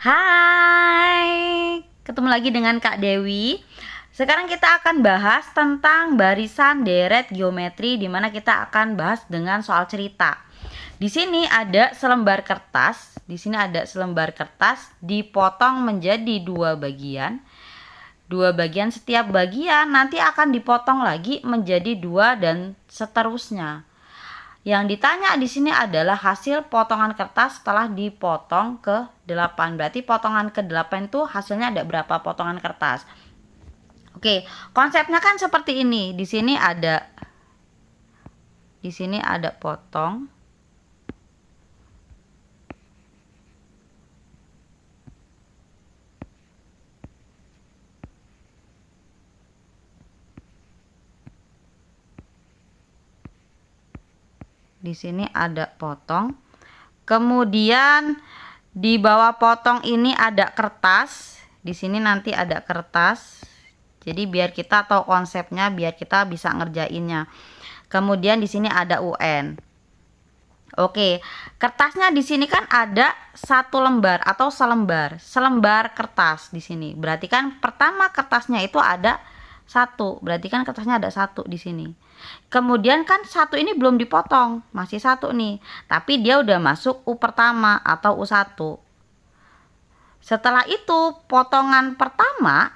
Hai, ketemu lagi dengan Kak Dewi. Sekarang kita akan bahas tentang barisan deret geometri, di mana kita akan bahas dengan soal cerita. Di sini ada selembar kertas, dipotong menjadi dua bagian. Setiap bagian nanti akan dipotong lagi menjadi dua dan seterusnya. Yang ditanya di sini adalah hasil potongan kertas setelah dipotong ke 8. Berarti potongan ke 8 itu hasilnya ada berapa potongan kertas. Oke, konsepnya kan seperti ini. Di sini ada potong. Di sini ada potong. Kemudian di bawah potong ini ada kertas. Di sini nanti ada kertas. Jadi biar kita tahu konsepnya, biar kita bisa ngerjainnya. Kemudian di sini ada UN. Oke, kertasnya di sini kan ada satu lembar atau selembar kertas di sini. Berarti kan pertama kertasnya itu ada satu. Berarti kan kertasnya ada satu di sini. Kemudian kan satu ini belum dipotong, masih satu nih. Tapi dia udah masuk U pertama atau U1. Setelah itu potongan pertama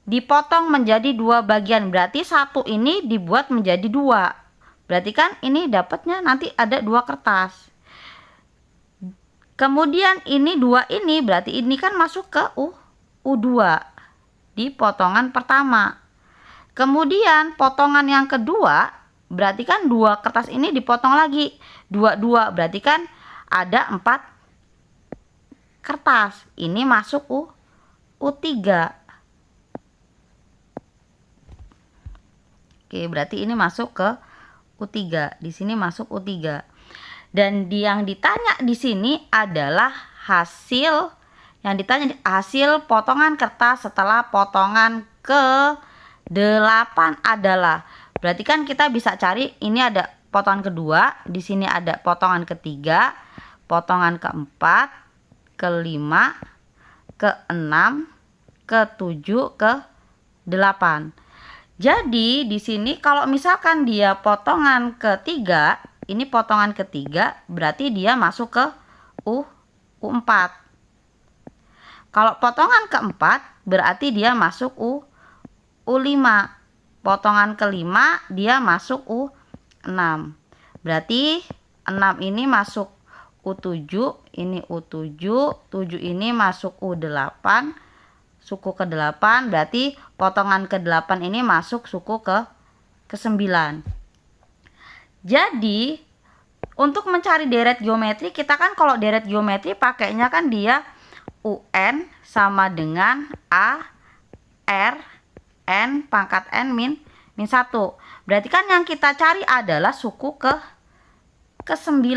dipotong menjadi dua bagian. Berarti satu ini dibuat menjadi dua. Berarti kan ini dapatnya nanti ada dua kertas. Kemudian ini dua ini berarti ini kan masuk ke U2 di potongan pertama. Kemudian potongan yang kedua berarti kan dua kertas ini dipotong lagi dua berarti kan ada 4 kertas. Ini masuk U3. Oke, berarti ini masuk ke U3. Di sini masuk U3. Dan yang ditanya di sini adalah hasil potongan kertas setelah potongan ke 8 adalah. Berarti kan kita bisa cari, ini ada potongan kedua, di sini ada potongan ketiga, potongan keempat, kelima, keenam, ketujuh, ke-8. Jadi di sini kalau misalkan dia potongan ketiga, ini potongan ketiga, berarti dia masuk ke U4. Kalau potongan keempat, berarti dia masuk U5. Potongan kelima dia masuk U6. Berarti 6 ini masuk U7, ini U7, 7 ini masuk U8, suku ke-8, berarti potongan ke-8 ini masuk suku ke-9. Jadi untuk mencari deret geometri, kita kan kalau deret geometri pakainya kan dia UN sama dengan A R N pangkat N min 1. Berarti kan yang kita cari adalah suku ke-9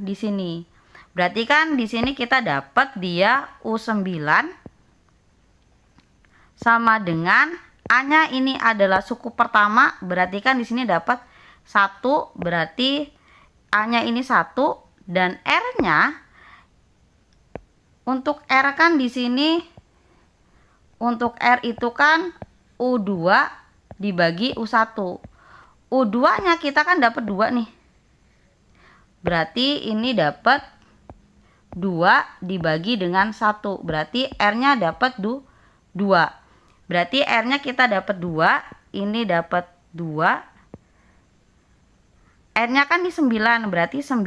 di sini. Berarti kan di sini kita dapat dia U9 sama dengan A-nya ini adalah suku pertama, berarti kan di sini dapat 1, berarti A-nya ini 1 dan R-nya untuk R kan di sini untuk R itu kan U2 dibagi U1. U2-nya kita kan dapat 2 nih. Berarti ini dapat 2 dibagi dengan 1. Berarti R-nya dapat 2. Berarti R-nya kita dapat 2, ini dapat 2. R-nya kan di 9, berarti 9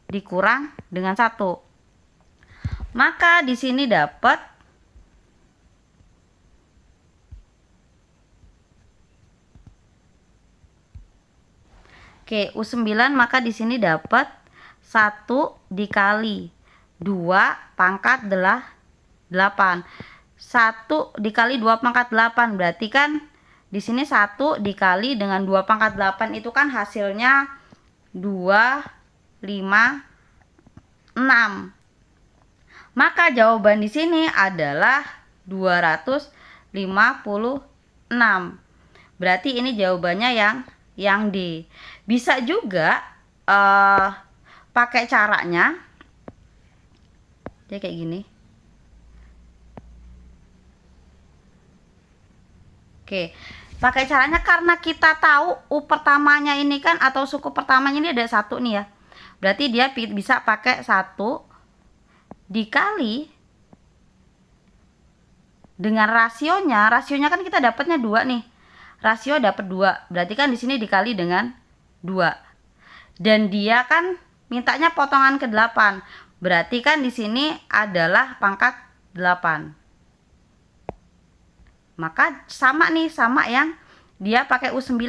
dikurang dengan 1. Maka di sini dapat U9, maka di sini dapat 1 dikali 2 pangkat 8. 1 dikali 2 pangkat 8 berarti kan di sini 1 dikali dengan 2 pangkat 8 itu kan hasilnya 2, 5, 6. Maka jawaban di sini adalah 256. Berarti ini jawabannya yang D. Bisa juga pakai caranya Dia kayak gini. Oke, pakai caranya karena kita tahu U pertamanya ini kan, atau suku pertamanya ini ada 1 nih ya. Berarti dia bisa pakai 1 dikali dengan rasionya. Rasionya kan kita dapatnya 2 nih. Rasio dapat 2. Berarti kan di sini dikali dengan 2. Dan dia kan mintanya potongan ke-8. Berarti kan di sini adalah pangkat 8. Maka sama nih, sama yang dia pakai U9.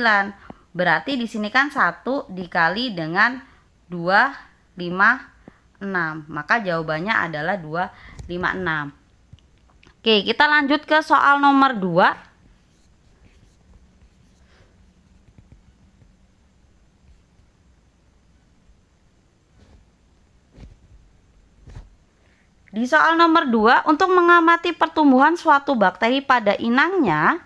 Berarti di sini kan 1 dikali dengan 256. Maka jawabannya adalah 256. Oke, kita lanjut ke soal nomor 2. Di soal nomor 2, untuk mengamati pertumbuhan suatu bakteri pada inangnya,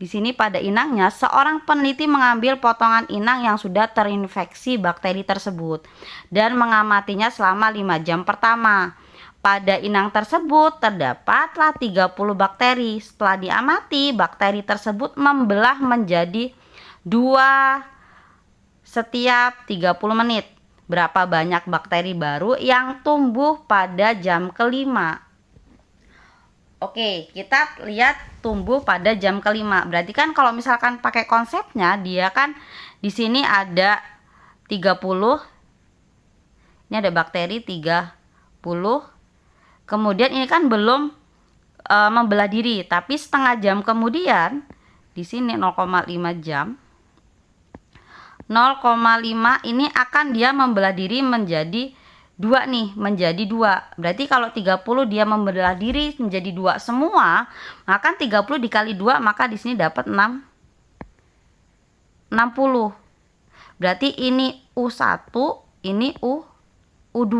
di sini pada inangnya, seorang peneliti mengambil potongan inang yang sudah terinfeksi bakteri tersebut dan mengamatinya selama 5 jam pertama. Pada inang tersebut terdapatlah 30 bakteri. Setelah diamati, bakteri tersebut membelah menjadi 2 setiap 30 menit. Berapa banyak bakteri baru yang tumbuh pada jam kelima? Oke, kita lihat tumbuh pada jam kelima. Berarti kan kalau misalkan pakai konsepnya, dia kan di sini ada 30. Ini ada bakteri 30. Kemudian ini kan belum membelah diri, tapi setengah jam kemudian di sini 0,5 jam. 0,5 ini akan dia membelah diri menjadi 2 nih, menjadi 2. Berarti kalau 30 dia membelah diri menjadi 2 semua, maka 30 dikali 2, maka di sini dapat 60. Berarti ini U1, ini U2.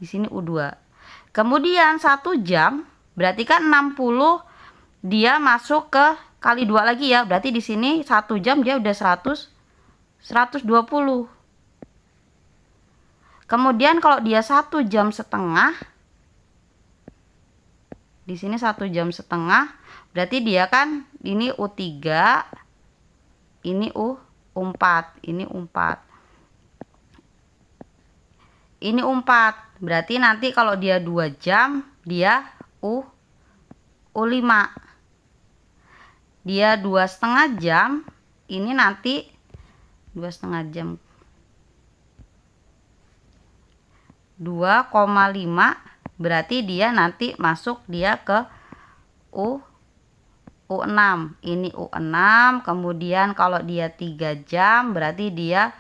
Di sini U2. Kemudian 1 jam, berarti kan 60 dia masuk ke kali 2 lagi ya. Berarti di sini 1 jam dia udah 120. Kemudian kalau dia 1 jam setengah, di sini 1 jam setengah, berarti dia kan ini U3, ini U4, ini U4. Ini U4. Berarti nanti kalau dia 2 jam, dia U5. Dia 2,5 jam, ini nanti 2,5 jam, 2,5, berarti dia nanti masuk dia ke U6. Ini U6. Kemudian kalau dia 3 jam, berarti dia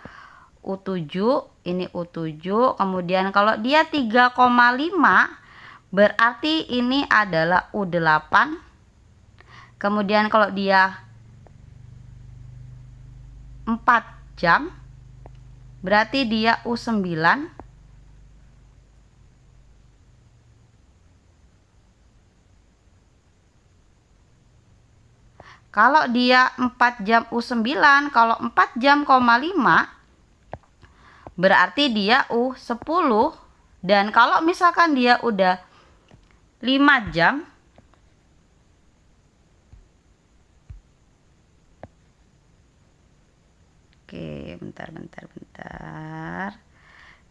U7. Ini U7. Kemudian kalau dia 3,5, berarti ini adalah U8. Kemudian kalau dia 4 jam, berarti dia U9. Kalau dia 4 jam U9, kalau 4 jam,5, berarti dia U10. Dan kalau misalkan dia udah 5 jam, oke, bentar.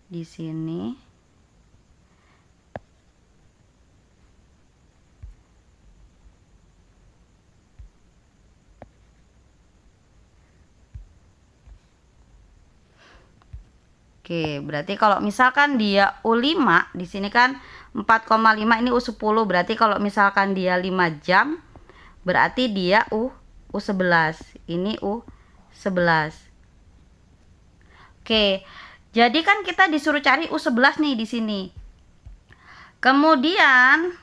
Di sini oke, berarti kalau misalkan dia U5, di sini kan 4,5, ini U10. Berarti kalau misalkan dia 5 jam, berarti dia U11. Ini U11. Oke, jadi kan kita disuruh cari U11 nih di sini. Kemudian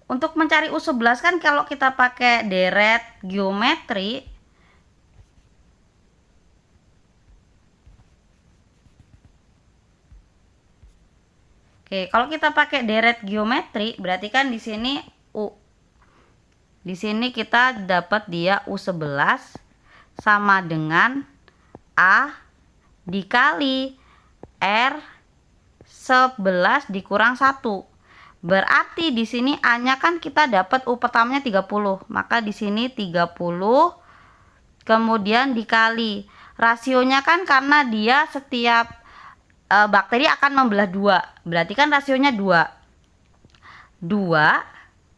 untuk mencari U11 kan kalau kita pakai deret geometri, oke, kalau kita pakai deret geometri, berarti kan di sini di sini kita dapat dia U11 sama dengan A dikali R 11 dikurang 1. Berarti di sini A-nya kan kita dapat U pertamanya 30. Maka di sini 30 kemudian dikali. Rasionya kan karena dia setiap bakteri akan membelah 2. Berarti kan rasionya 2. 2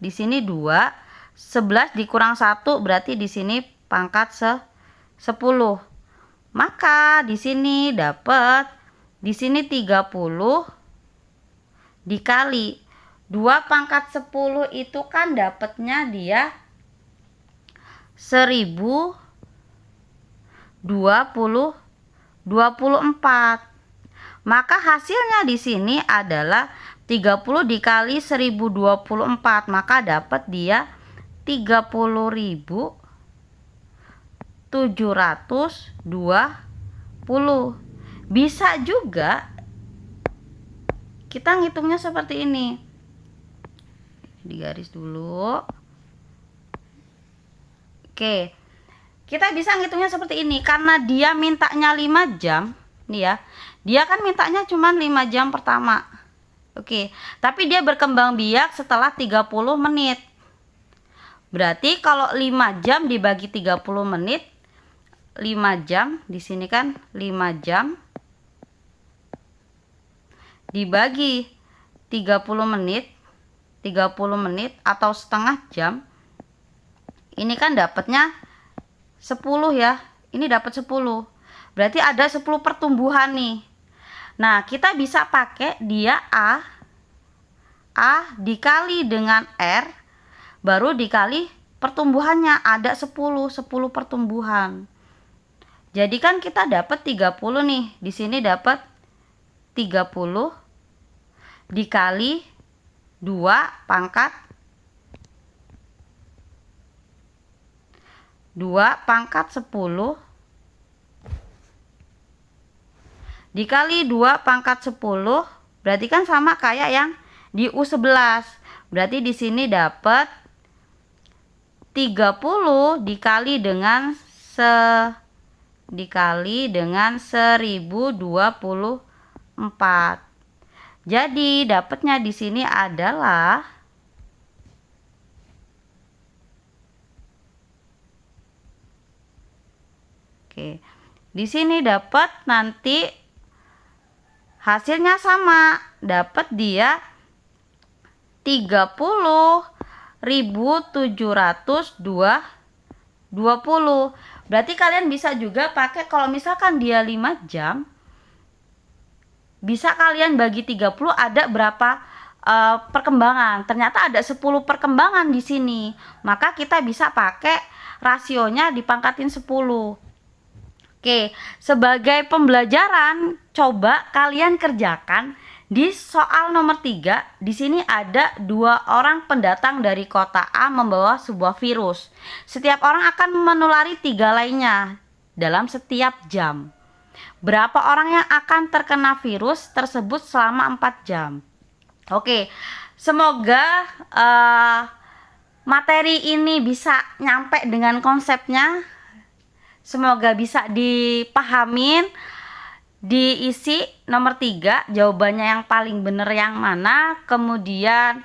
di sini 2, 11 dikurang 1 berarti di sini pangkat 10. Maka di sini dapat di sini 30 dikali 2 pangkat 10 itu kan dapatnya dia 1024. Maka hasilnya di sini adalah 30 dikali 1024, maka dapat dia 30.720. Bisa juga kita ngitungnya seperti ini. Digaris dulu. Oke. Kita bisa ngitungnya seperti ini karena dia mintanya 5 jam, nih ya. Dia kan mintanya cuma 5 jam pertama. Oke, tapi dia berkembang biak setelah 30 menit. Berarti kalau 5 jam dibagi 30 menit, 5 jam di sini kan 5 jam dibagi 30 menit, 30 menit atau setengah jam. Ini kan dapatnya 10 ya. Ini dapat 10. Berarti ada 10 pertumbuhan nih. Nah, kita bisa pakai dia A dikali dengan R baru dikali pertumbuhannya, ada 10 pertumbuhan. Jadi kan kita dapat 30 nih. Di sini dapat 30 dikali 2 pangkat 10 dikali 2 pangkat 10 berarti kan sama kayak yang di U11. Berarti di sini dapat 30 dikali dengan 1024. Jadi dapatnya di sini adalah di sini dapat nanti hasilnya sama, dapat dia 30.720. Berarti kalian bisa juga pakai, kalau misalkan dia 5 jam, bisa kalian bagi 30 ada berapa perkembangan. Ternyata ada 10 perkembangan di sini. Maka kita bisa pakai rasionya dipangkatin 10. Oke, sebagai pembelajaran, coba kalian kerjakan di soal nomor 3. Di sini ada 2 orang pendatang dari kota A membawa sebuah virus. Setiap orang akan menulari 3 lainnya dalam setiap jam. Berapa orang yang akan terkena virus tersebut selama 4 jam? Oke, semoga materi ini bisa nyampe dengan konsepnya. Semoga bisa dipahamin. Diisi nomor 3, jawabannya yang paling benar yang mana, kemudian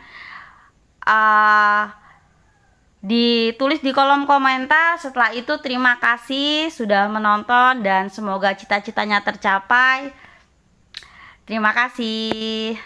ditulis di kolom komentar. Setelah itu terima kasih sudah menonton dan semoga cita-citanya tercapai. Terima kasih.